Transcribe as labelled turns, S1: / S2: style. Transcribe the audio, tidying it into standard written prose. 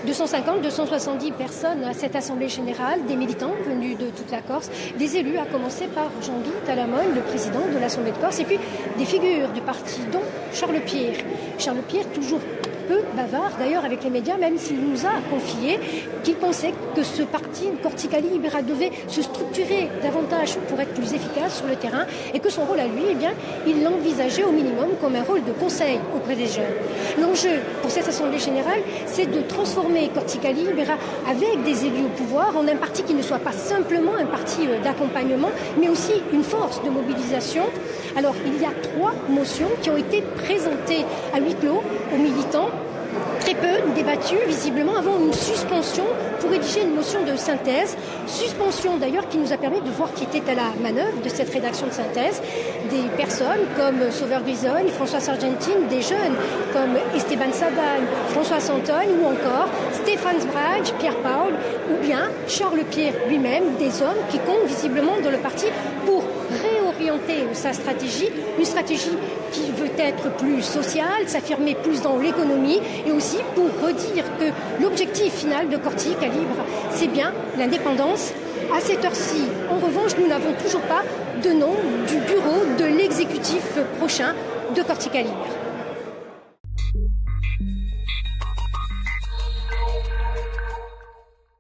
S1: 250, 270 personnes à cette Assemblée générale, des militants venus de toute la Corse, des élus, à commencer par Jean-Guy Talamone, le président de l'Assemblée de Corse, et puis des figures du parti, dont Charles Pierre. Charles Pierre, toujours peu bavard d'ailleurs avec les médias, même s'il nous a confié qu'il pensait que ce parti Corsica Libera devait se structurer davantage pour être plus efficace sur le terrain et que son rôle à lui, eh bien, il l'envisageait au minimum comme un rôle de conseil auprès des jeunes. L'enjeu pour cette Assemblée générale, c'est de transformer Corsica Libera avec des élus au pouvoir en un parti qui ne soit pas simplement un parti d'accompagnement, mais aussi une force de mobilisation. Alors, il y a 3 motions qui ont été présentées à huis clos aux militants, très peu débattues, visiblement, avant une suspension pour rédiger une motion de synthèse. Suspension, d'ailleurs, qui nous a permis de voir qui était à la manœuvre de cette rédaction de synthèse. Des personnes comme Sauveur Grisone, François Sargentine, des jeunes comme Esteban Sadan, François Santogne ou encore Stéphane Sbrage, Pierre Paul ou bien Charles Pierre lui-même, des hommes qui comptent visiblement dans le parti pour réorienter sa stratégie, une stratégie qui veut être plus sociale, s'affirmer plus dans l'économie et aussi pour redire que l'objectif final de Corsica Libera, c'est bien l'indépendance. À cette heure-ci, en revanche, nous n'avons toujours pas de nom du bureau de l'exécutif prochain de Corsica Libera.